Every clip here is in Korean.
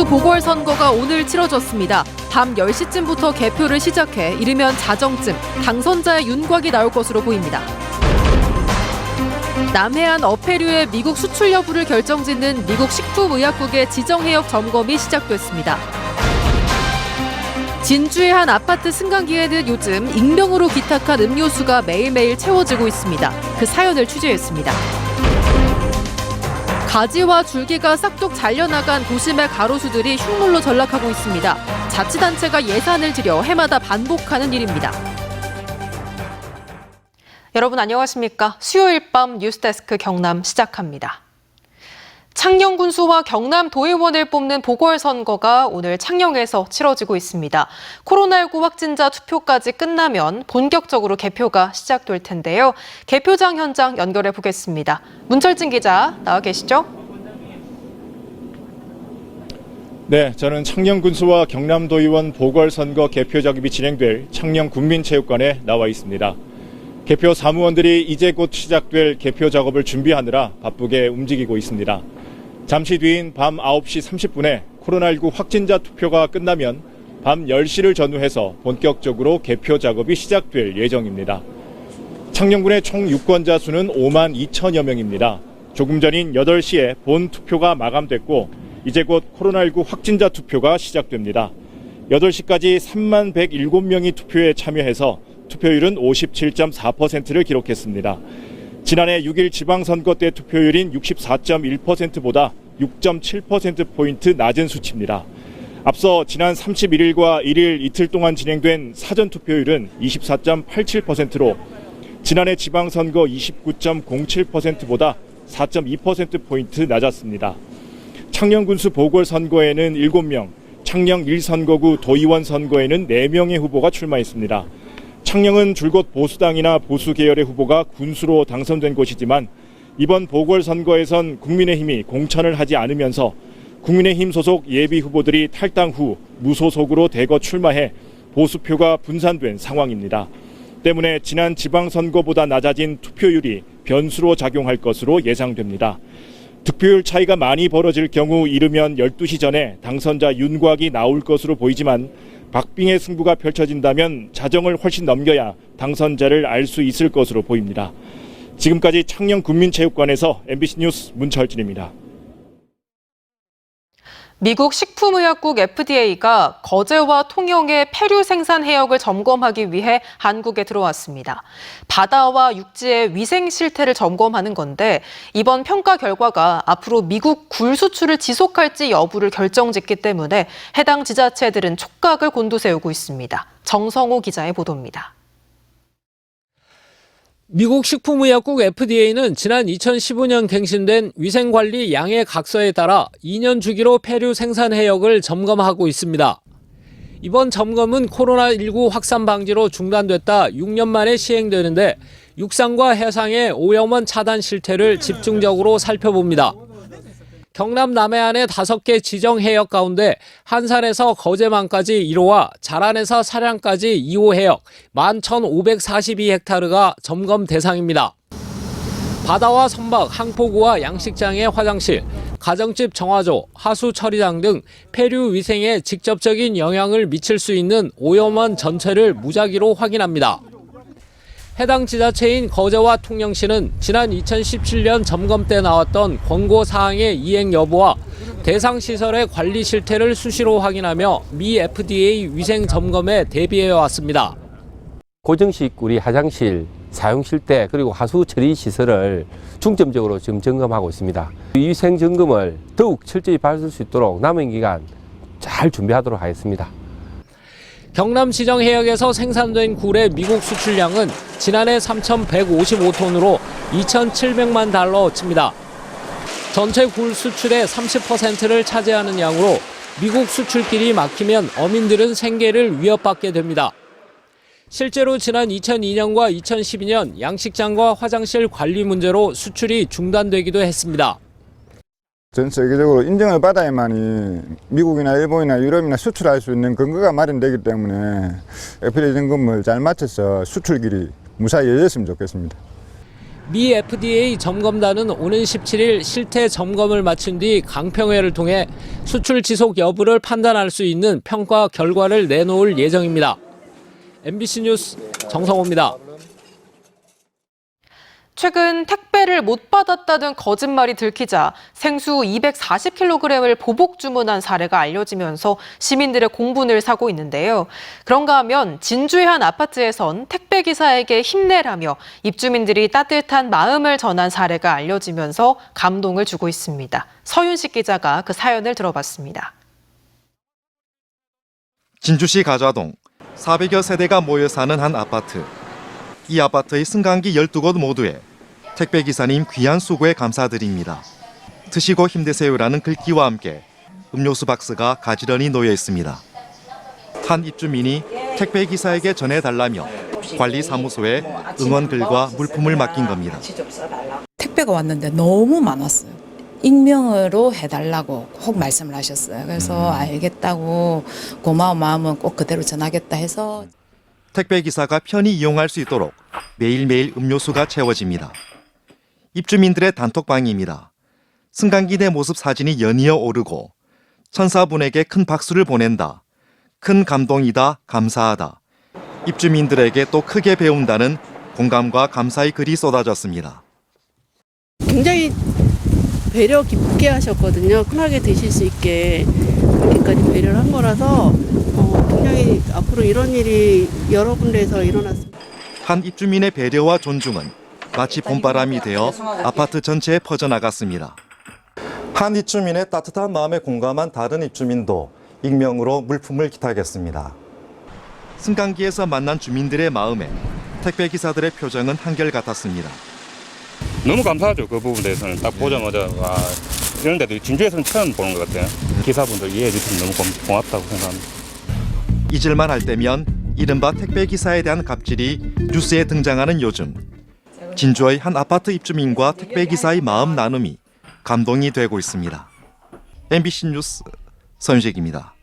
보궐선거가 오늘 치러졌습니다. 밤 10시쯤부터 개표를 시작해 이르면 자정쯤 당선자의 윤곽이 나올 것으로 보입니다. 남해안 어패류의 미국 수출 여부를 결정짓는 미국 식품의약국의 지정해역 점검이 시작됐습니다. 진주의 한 아파트 승강기에는 요즘 익명으로 기탁한 음료수가 매일매일 채워지고 있습니다. 그 사연을 취재했습니다. 가지와 줄기가 싹둑 잘려나간 도심의 가로수들이 흉물로 전락하고 있습니다. 자치단체가 예산을 들여 해마다 반복하는 일입니다. 여러분 안녕하십니까? 수요일 밤 뉴스데스크 경남 시작합니다. 창녕군수와 경남도의원을 뽑는 보궐선거가 오늘 창녕에서 치러지고 있습니다. 코로나19 확진자 투표까지 끝나면 본격적으로 개표가 시작될 텐데요. 개표장 현장 연결해 보겠습니다. 문철진 기자 나와 계시죠? 네, 저는 창녕군수와 경남도의원 보궐선거 개표 작업이 진행될 창녕군민체육관에 나와 있습니다. 개표 사무원들이 이제 곧 시작될 개표 작업을 준비하느라 바쁘게 움직이고 있습니다. 잠시 뒤인 밤 9시 30분에 코로나19 확진자 투표가 끝나면 밤 10시를 전후해서 본격적으로 개표 작업이 시작될 예정입니다. 창녕군의 총 유권자 수는 5만 2천여 명입니다. 조금 전인 8시에 본 투표가 마감됐고 이제 곧 코로나19 확진자 투표가 시작됩니다. 8시까지 3만 107명이 투표에 참여해서 투표율은 57.4%를 기록했습니다. 지난해 6일 지방선거 때 투표율인 64.1%보다 6.7%포인트 낮은 수치입니다. 앞서 지난 31일과 1일 이틀 동안 진행된 사전투표율은 24.87%로 지난해 지방선거 29.07%보다 4.2%포인트 낮았습니다. 창녕군수 보궐선거에는 7명, 창녕 1선거구 도의원 선거에는 4명의 후보가 출마했습니다. 창녕은 줄곧 보수당이나 보수 계열의 후보가 군수로 당선된 곳이지만 이번 보궐선거에선 국민의힘이 공천을 하지 않으면서 국민의힘 소속 예비 후보들이 탈당 후 무소속으로 대거 출마해 보수표가 분산된 상황입니다. 때문에 지난 지방선거보다 낮아진 투표율이 변수로 작용할 것으로 예상됩니다. 득표율 차이가 많이 벌어질 경우 이르면 12시 전에 당선자 윤곽이 나올 것으로 보이지만 박빙의 승부가 펼쳐진다면 자정을 훨씬 넘겨야 당선자를 알 수 있을 것으로 보입니다. 지금까지 창녕군민체육관에서 MBC 뉴스 문철진입니다. 미국 식품의약국 FDA가 거제와 통영의 폐류 생산 해역을 점검하기 위해 한국에 들어왔습니다. 바다와 육지의 위생 실태를 점검하는 건데 이번 평가 결과가 앞으로 미국 굴 수출을 지속할지 여부를 결정짓기 때문에 해당 지자체들은 촉각을 곤두세우고 있습니다. 정성호 기자의 보도입니다. 미국 식품의약국 FDA는 지난 2015년 갱신된 위생관리 양해각서에 따라 2년 주기로 폐류 생산 해역을 점검하고 있습니다. 이번 점검은 코로나19 확산 방지로 중단됐다 6년 만에 시행되는데 육상과 해상의 오염원 차단 실태를 집중적으로 살펴봅니다. 경남 남해안의 5개 지정 해역 가운데 한산에서 거제만까지 1호와 자란에서 사량까지 2호 해역 11,542헥타르가 점검 대상입니다. 바다와 선박, 항포구와 양식장의 화장실, 가정집 정화조, 하수 처리장 등 폐류 위생에 직접적인 영향을 미칠 수 있는 오염원 전체를 무작위로 확인합니다. 해당 지자체인 거제와 통영시는 지난 2017년 점검 때 나왔던 권고 사항의 이행 여부와 대상 시설의 관리 실태를 수시로 확인하며 미 FDA 위생 점검에 대비해 왔습니다. 고정식 우리 화장실 사용 실태 그리고 하수 처리 시설을 중점적으로 지금 점검하고 있습니다. 위생 점검을 더욱 철저히 받을 수 있도록 남은 기간 잘 준비하도록 하겠습니다. 경남 지정 해역에서 생산된 굴의 미국 수출량은 지난해 3,155톤으로 2,700만 달러어치입니다. 전체 굴 수출의 30%를 차지하는 양으로 미국 수출길이 막히면 어민들은 생계를 위협받게 됩니다. 실제로 지난 2002년과 2012년 양식장과 화장실 관리 문제로 수출이 중단되기도 했습니다. 전 세계적으로 인정을 받아야만이 미국이나 일본이나 유럽이나 수출할 수 있는 근거가 마련되기 때문에 FDA 점검을 잘 마쳐서 수출길이 무사히 열렸으면 좋겠습니다. 미 FDA 점검단은 오는 17일 실태 점검을 마친 뒤 강평회를 통해 수출 지속 여부를 판단할 수 있는 평가 결과를 내놓을 예정입니다. MBC 뉴스 정성호입니다. 최근 택배를 못 받았다는 거짓말이 들키자 생수 240kg을 보복 주문한 사례가 알려지면서 시민들의 공분을 사고 있는데요. 그런가 하면 진주의 한 아파트에선 택배기사에게 힘내라며 입주민들이 따뜻한 마음을 전한 사례가 알려지면서 감동을 주고 있습니다. 서윤식 기자가 그 사연을 들어봤습니다. 진주시 가좌동 400여 세대가 모여 사는 한 아파트. 이 아파트의 승강기 12곳 모두에 택배기사님 귀한 수고에 감사드립니다. 드시고 힘내세요라는 글귀와 함께 음료수 박스가 가지런히 놓여 있습니다. 한 입주민이 택배기사에게 전해달라며 관리사무소에 응원글과 물품을 맡긴 겁니다. 택배가 왔는데 너무 많았어요. 익명으로 해달라고 꼭 말씀을 하셨어요. 그래서 알겠다고 고마운 마음은 꼭 그대로 전하겠다 해서 택배기사가 편히 이용할 수 있도록 매일매일 음료수가 채워집니다. 입주민들의 단톡방입니다. 승강기 내 모습 사진이 연이어 오르고 천사분에게 큰 박수를 보낸다. 큰 감동이다. 감사하다. 입주민들에게 또 크게 배운다는 공감과 감사의 글이 쏟아졌습니다. 굉장히 배려 깊게 하셨거든요. 편하게 드실 수 있게 그렇게까지 배려를 한 거라서 굉장히 앞으로 이런 일이 여러 군데에서 일어났습니다. 한 입주민의 배려와 존중은 마치 봄바람이 되어 아파트 전체에 퍼져나갔습니다. 한 입주민의 따뜻한 마음에 공감한 다른 입주민도 익명으로 물품을 기타겠습니다. 승강기에서 만난 주민들의 마음에 택배기사들의 표정은 한결같았습니다. 너무 감사하죠. 그 부분에 대해서는 딱 보자마자 와, 이런 데도 진주에서는 처음 보는 것 같아요. 기사분들 이해해 주시면 너무 고맙다고 생각합니다. 잊을만 할 때면 이른바 택배기사에 대한 갑질이 뉴스에 등장하는 요즘 진주의 한 아파트 입주민과 택배기사의 마음 나눔이 감동이 되고 있습니다. MBC 뉴스 서윤식입니다.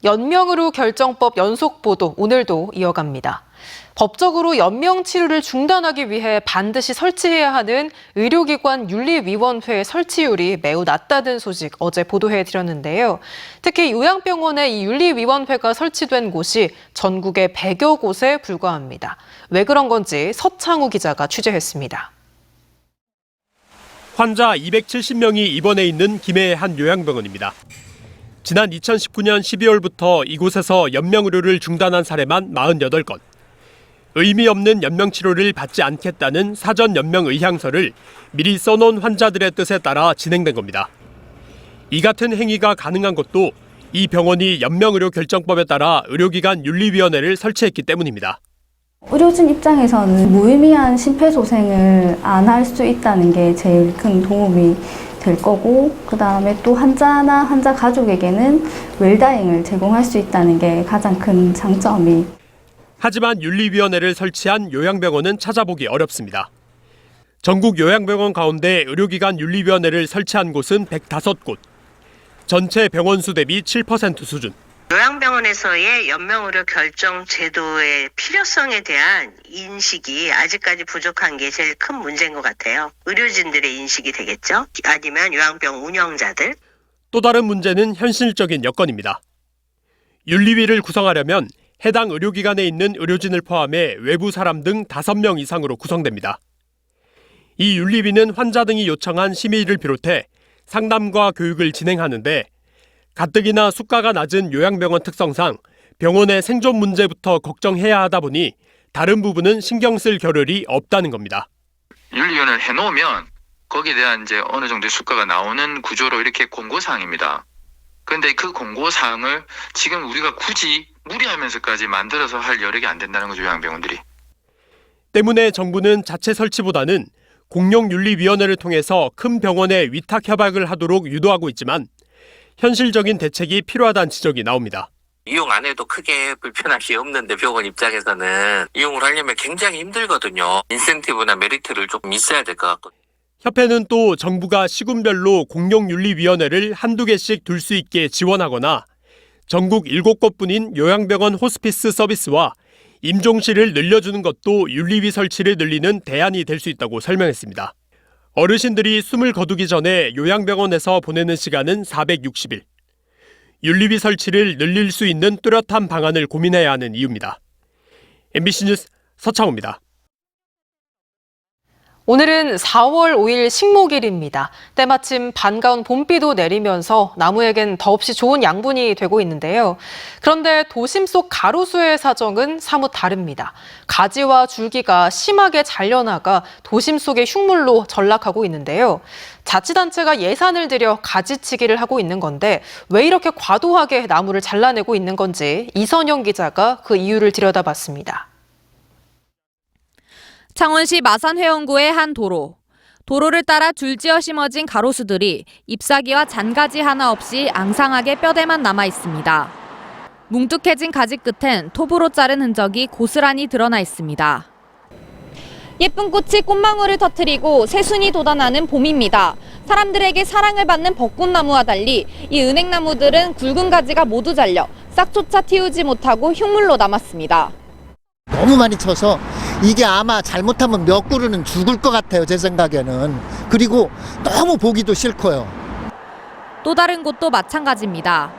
연명의료 결정법 연속 보도 오늘도 이어갑니다. 법적으로 연명 치료를 중단하기 위해 반드시 설치해야 하는 의료기관 윤리위원회 설치율이 매우 낮다는 소식 어제 보도해드렸는데요. 특히 요양병원에 이 윤리위원회가 설치된 곳이 전국에 100여 곳에 불과합니다. 왜 그런 건지 서창우 기자가 취재했습니다. 환자 270명이 입원해 있는 김해의 한 요양병원입니다. 지난 2019년 12월부터 이곳에서 연명의료를 중단한 사례만 48건. 의미 없는 연명치료를 받지 않겠다는 사전 연명 의향서를 미리 써놓은 환자들의 뜻에 따라 진행된 겁니다. 이 같은 행위가 가능한 것도 이 병원이 연명의료 결정법에 따라 의료기관 윤리위원회를 설치했기 때문입니다. 의료진 입장에서는 무의미한 심폐소생을 안 할 수 있다는 게 제일 큰 도움이 될 거고, 그다음에 또 환자나 환자 가족에게는 웰다잉을 제공할 수 있다는 게 가장 큰 장점이. 하지만 윤리위원회를 설치한 요양병원은 찾아보기 어렵습니다. 전국 요양병원 가운데 의료기관 윤리위원회를 설치한 곳은 105곳. 전체 병원 수 대비 7% 수준. 요양병원에서의 연명의료 결정 제도의 필요성에 대한 인식이 아직까지 부족한 게 제일 큰 문제인 것 같아요. 의료진들의 인식이 되겠죠? 아니면 요양병 운영자들? 또 다른 문제는 현실적인 여건입니다. 윤리위를 구성하려면 해당 의료기관에 있는 의료진을 포함해 외부 사람 등 5명 이상으로 구성됩니다. 이 윤리위는 환자 등이 요청한 심의를 비롯해 상담과 교육을 진행하는데 가뜩이나 수가가 낮은 요양병원 특성상 병원의 생존 문제부터 걱정해야 하다 보니 다른 부분은 신경 쓸 겨를이 없다는 겁니다. 윤리위원회를 해놓으면 거기에 대한 이제 어느 정도의 수가가 나오는 구조로 이렇게 공고사항입니다. 그런데 그 공고사항을 지금 우리가 굳이 무리하면서까지 만들어서 할 여력이 안 된다는 거죠, 요양병원들이. 때문에 정부는 자체 설치보다는 공룡윤리위원회를 통해서 큰 병원에 위탁 협약을 하도록 유도하고 있지만 현실적인 대책이 필요하다는 지적이 나옵니다. 이용 안 해도 크게 불편할 게 없는데 병원 입장에서는 이용을 하려면 굉장히 힘들거든요. 인센티브나 메리트를 조금 있어야 될 것 같고. 협회는 또 정부가 시군별로 공룡윤리위원회를 한두 개씩 둘 수 있게 지원하거나 전국 7곳뿐인 요양병원 호스피스 서비스와 임종실을 늘려주는 것도 윤리위 설치를 늘리는 대안이 될 수 있다고 설명했습니다. 어르신들이 숨을 거두기 전에 요양병원에서 보내는 시간은 460일. 윤리위 설치를 늘릴 수 있는 뚜렷한 방안을 고민해야 하는 이유입니다. MBC 뉴스 서창호입니다. 오늘은 4월 5일 식목일입니다. 때마침 반가운 봄비도 내리면서 나무에겐 더없이 좋은 양분이 되고 있는데요. 그런데 도심 속 가로수의 사정은 사뭇 다릅니다. 가지와 줄기가 심하게 잘려나가 도심 속의 흉물로 전락하고 있는데요. 자치단체가 예산을 들여 가지치기를 하고 있는 건데 왜 이렇게 과도하게 나무를 잘라내고 있는 건지 이선영 기자가 그 이유를 들여다봤습니다. 창원시 마산회원구의 한 도로. 도로를 따라 줄지어 심어진 가로수들이 잎사귀와 잔가지 하나 없이 앙상하게 뼈대만 남아 있습니다. 뭉툭해진 가지 끝엔 톱으로 자른 흔적이 고스란히 드러나 있습니다. 예쁜 꽃이 꽃망울을 터뜨리고 새순이 돋아나는 봄입니다. 사람들에게 사랑을 받는 벚꽃나무와 달리 이 은행나무들은 굵은 가지가 모두 잘려 싹조차 틔우지 못하고 흉물로 남았습니다. 너무 많이 쳐서 이게 아마 잘못하면 몇 그루는 죽을 것 같아요, 제 생각에는. 그리고 너무 보기도 싫고요. 또 다른 곳도 마찬가지입니다.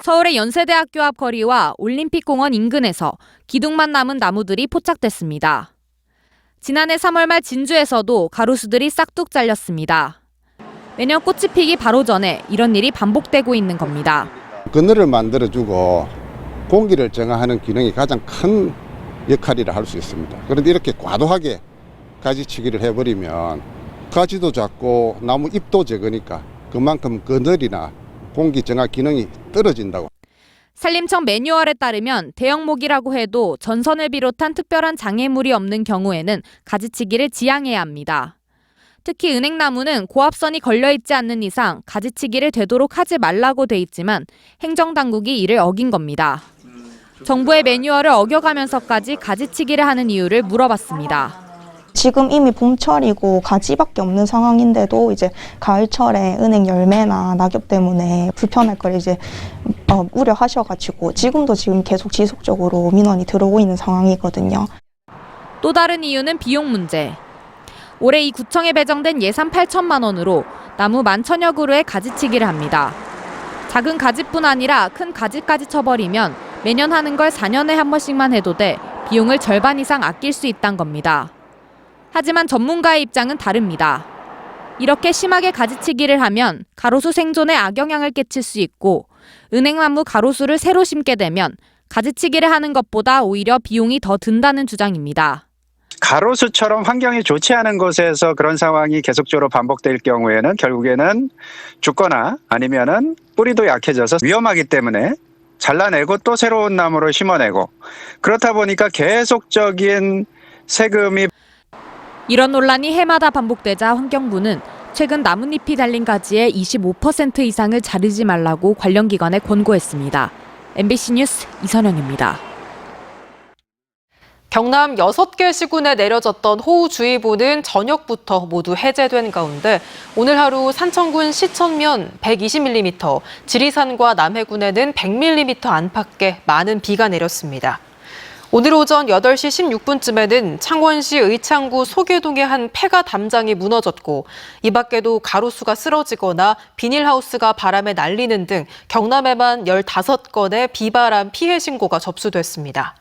서울의 연세대학교 앞 거리와 올림픽공원 인근에서 기둥만 남은 나무들이 포착됐습니다. 지난해 3월 말 진주에서도 가로수들이 싹둑 잘렸습니다. 매년 꽃이 피기 바로 전에 이런 일이 반복되고 있는 겁니다. 그늘을 만들어주고 공기를 정화하는 기능이 가장 큰 역할이라 할 수 있습니다. 그런데 이렇게 과도하게 가지치기를 해버리면 가지도 작고 나무 잎도 적으니까 그만큼 그늘이나 공기 정화 기능이 떨어진다고. 산림청 매뉴얼에 따르면 대형목이라고 해도 전선을 비롯한 특별한 장애물이 없는 경우에는 가지치기를 지양해야 합니다. 특히 은행나무는 고압선이 걸려있지 않는 이상 가지치기를 되도록 하지 말라고 돼 있지만 행정당국이 이를 어긴 겁니다. 정부의 매뉴얼을 어겨가면서까지 가지치기를 하는 이유를 물어봤습니다. 지금 이미 봄철이고 가지밖에 없는 상황인데도 이제 가을철에 은행 열매나 낙엽 때문에 불편할 걸 이제 우려하셔가지고 지금 계속 지속적으로 민원이 들어오고 있는 상황이거든요. 또 다른 이유는 비용 문제. 올해 이 구청에 배정된 예산 8천만 원으로 나무 11,000여 그루의 가지치기를 합니다. 작은 가지뿐 아니라 큰 가지까지 쳐버리면 매년 하는 걸 4년에 한 번씩만 해도 돼 비용을 절반 이상 아낄 수 있다는 겁니다. 하지만 전문가의 입장은 다릅니다. 이렇게 심하게 가지치기를 하면 가로수 생존에 악영향을 끼칠 수 있고 은행나무 가로수를 새로 심게 되면 가지치기를 하는 것보다 오히려 비용이 더 든다는 주장입니다. 가로수처럼 환경이 좋지 않은 곳에서 그런 상황이 계속적으로 반복될 경우에는 결국에는 죽거나 아니면은 뿌리도 약해져서 위험하기 때문에 잘라내고 또 새로운 나무를 심어내고 그렇다 보니까 계속적인 세금이. 이런 논란이 해마다 반복되자 환경부는 최근 나뭇잎이 달린 가지의 25% 이상을 자르지 말라고 관련 기관에 권고했습니다. MBC 뉴스 이선영입니다. 경남 6개 시군에 내려졌던 호우주의보는 저녁부터 모두 해제된 가운데 오늘 하루 산청군 시천면 120mm, 지리산과 남해군에는 100mm 안팎의 많은 비가 내렸습니다. 오늘 오전 8시 16분쯤에는 창원시 의창구 소계동의 한 폐가 담장이 무너졌고 이 밖에도 가로수가 쓰러지거나 비닐하우스가 바람에 날리는 등 경남에만 15건의 비바람 피해 신고가 접수됐습니다.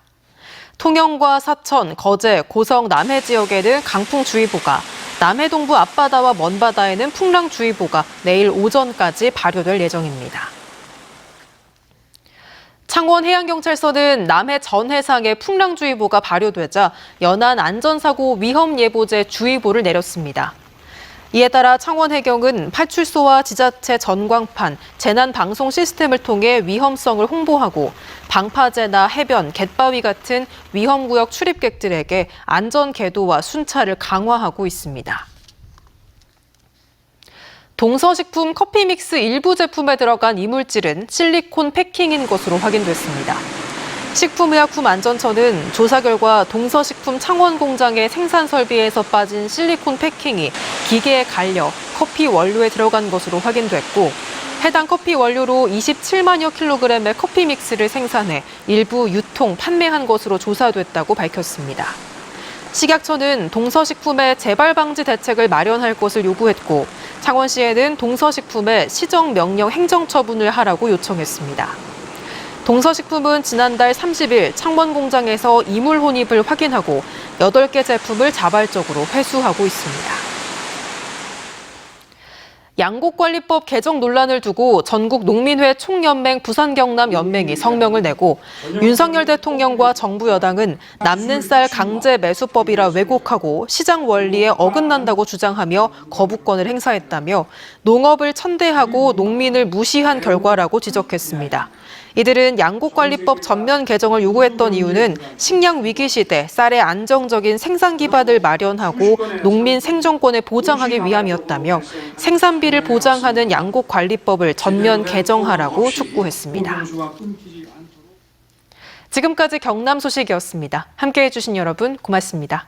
통영과 사천, 거제, 고성, 남해 지역에는 강풍주의보가, 남해 동부 앞바다와 먼바다에는 풍랑주의보가 내일 오전까지 발효될 예정입니다. 창원해양경찰서는 남해 전 해상에 풍랑주의보가 발효되자 연안 안전사고 위험예보제 주의보를 내렸습니다. 이에 따라 창원해경은 파출소와 지자체 전광판, 재난방송 시스템을 통해 위험성을 홍보하고 방파제나 해변, 갯바위 같은 위험구역 출입객들에게 안전계도와 순찰을 강화하고 있습니다. 동서식품 커피믹스 일부 제품에 들어간 이물질은 실리콘 패킹인 것으로 확인됐습니다. 식품의약품안전처는 조사 결과 동서식품 창원 공장의 생산 설비에서 빠진 실리콘 패킹이 기계에 갈려 커피 원료에 들어간 것으로 확인됐고 해당 커피 원료로 27만여 킬로그램의 커피 믹스를 생산해 일부 유통, 판매한 것으로 조사됐다고 밝혔습니다. 식약처는 동서식품의 재발 방지 대책을 마련할 것을 요구했고 창원시에는 동서식품에 시정명령 행정처분을 하라고 요청했습니다. 동서식품은 지난달 30일 창원 공장에서 이물 혼입을 확인하고 8개 제품을 자발적으로 회수하고 있습니다. 양곡관리법 개정 논란을 두고 전국농민회 총연맹 부산경남연맹이 성명을 내고 윤석열 대통령과 정부 여당은 남는 쌀 강제 매수법이라 왜곡하고 시장 원리에 어긋난다고 주장하며 거부권을 행사했다며 농업을 천대하고 농민을 무시한 결과라고 지적했습니다. 이들은 양곡관리법 전면 개정을 요구했던 이유는 식량 위기 시대 쌀의 안정적인 생산 기반을 마련하고 농민 생존권을 보장하기 위함이었다며 생산비를 보장하는 양곡관리법을 전면 개정하라고 촉구했습니다. 지금까지 경남 소식이었습니다. 함께해 주신 여러분 고맙습니다.